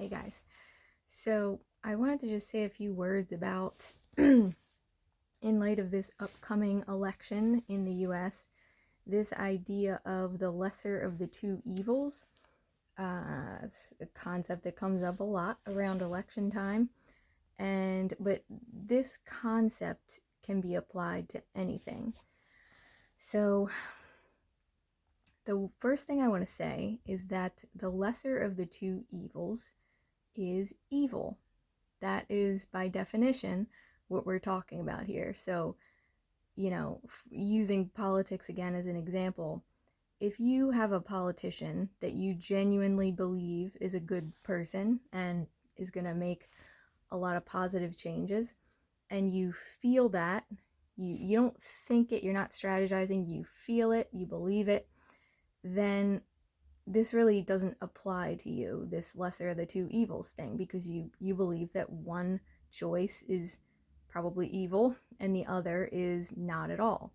Hey guys. So I wanted to just say a few words about, in light of this upcoming election in the US, this idea of the lesser of the two evils. It's a concept that comes up a lot around election time. But this concept can be applied to anything. So the first thing I want to say is that the lesser of the two evils is evil. That is, by definition, what we're talking about here. So, using politics again as an example, if you have a politician that you genuinely believe is a good person and is going to make a lot of positive changes, and you feel that, you don't think it, you're not strategizing, you feel it, you believe it, then this really doesn't apply to you, this lesser of the two evils thing, because you believe that one choice is probably evil and the other is not at all.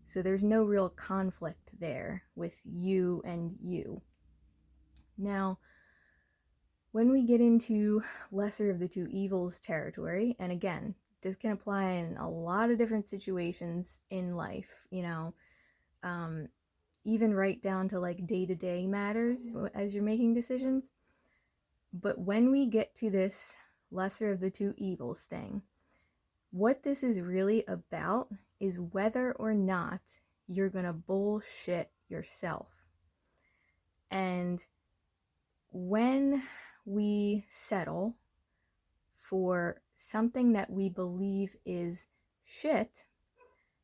So there's no real conflict there with you and you. Now, when we get into lesser of the two evils territory, and again, this can apply in a lot of different situations in life, um, even right down to like day-to-day matters as you're making decisions. But when we get to this lesser of the two evils thing, what this is really about is whether or not you're gonna bullshit yourself. And when we settle for something that we believe is shit,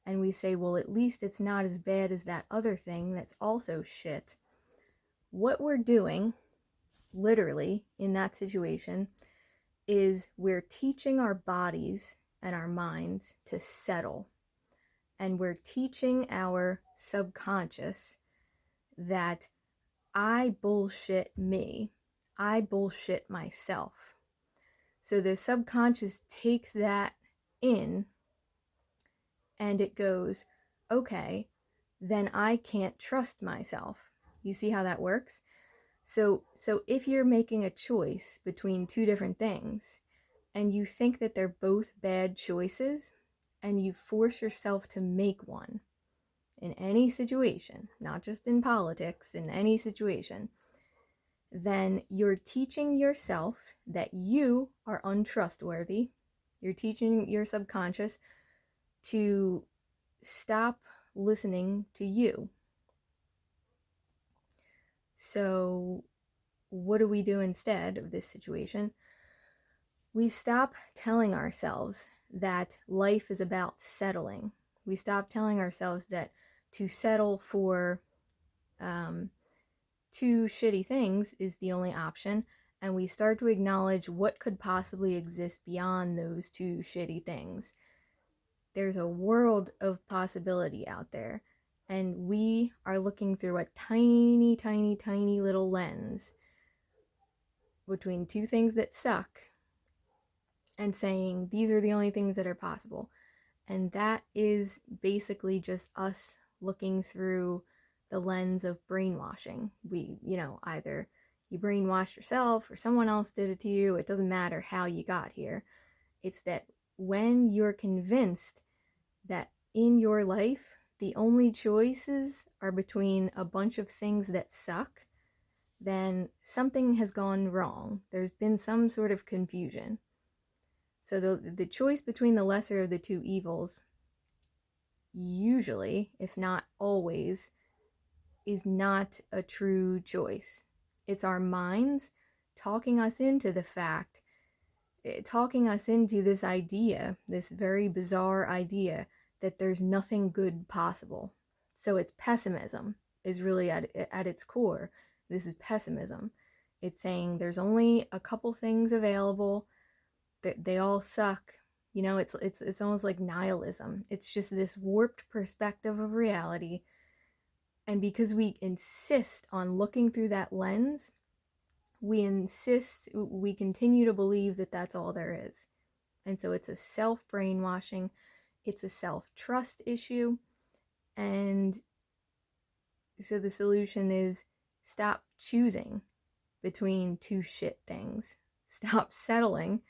and we say, well, at least it's not as bad as that other thing that's also shit, what we're doing, literally, in that situation, is we're teaching our bodies and our minds to settle. And we're teaching our subconscious that I bullshit me. I bullshit myself. So the subconscious takes that in and it goes, okay, then I can't trust myself. You see how that works? So if you're making a choice between two different things and you think that they're both bad choices and you force yourself to make one in any situation, not just in politics, in any situation, then you're teaching yourself that you are untrustworthy. You're teaching your subconscious to stop listening to you. So, what do we do instead of this situation? We stop telling ourselves that life is about settling. We stop telling ourselves that to settle for two shitty things is the only option, and we start to acknowledge what could possibly exist beyond those two shitty things. There's a world of possibility out there, and we are looking through a tiny, tiny, tiny little lens between two things that suck and saying these are the only things that are possible. And that is basically just us looking through the lens of brainwashing. Either you brainwashed yourself or someone else did it to you. It doesn't matter how you got here. It's that when you're convinced that in your life, the only choices are between a bunch of things that suck, then something has gone wrong. There's been some sort of confusion. So the choice between the lesser of the two evils, usually, if not always, is not a true choice. It's our minds talking us into the fact, talking us into this idea, this very bizarre idea that there's nothing good possible. So it's pessimism is really at its core. This is pessimism. It's saying there's only a couple things available, that they all suck. It's almost like nihilism. It's just this warped perspective of reality. And because we insist on looking through that lens, we continue to believe that that's all there is. And so it's a self-brainwashing, it's a self-trust issue. And so the solution is stop choosing. between two shit things. Stop settling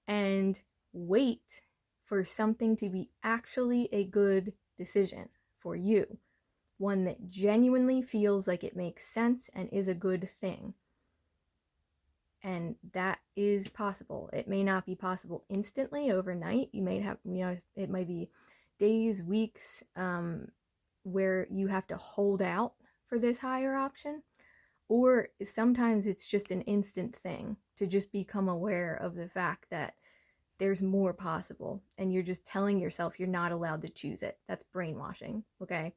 and wait for something to be actually a good decision for you. One that genuinely feels like it makes sense and is a good thing. And that is possible. It may not be possible instantly overnight. You may have, it might be days, weeks, where you have to hold out for this higher option. Or sometimes it's just an instant thing to just become aware of the fact that there's more possible and you're just telling yourself you're not allowed to choose it. That's brainwashing, okay?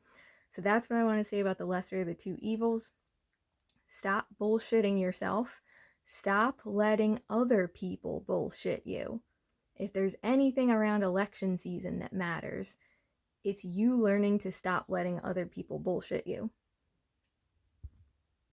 So that's what I want to say about the lesser of the two evils. Stop bullshitting yourself. Stop letting other people bullshit you. If there's anything around election season that matters, it's you learning to stop letting other people bullshit you.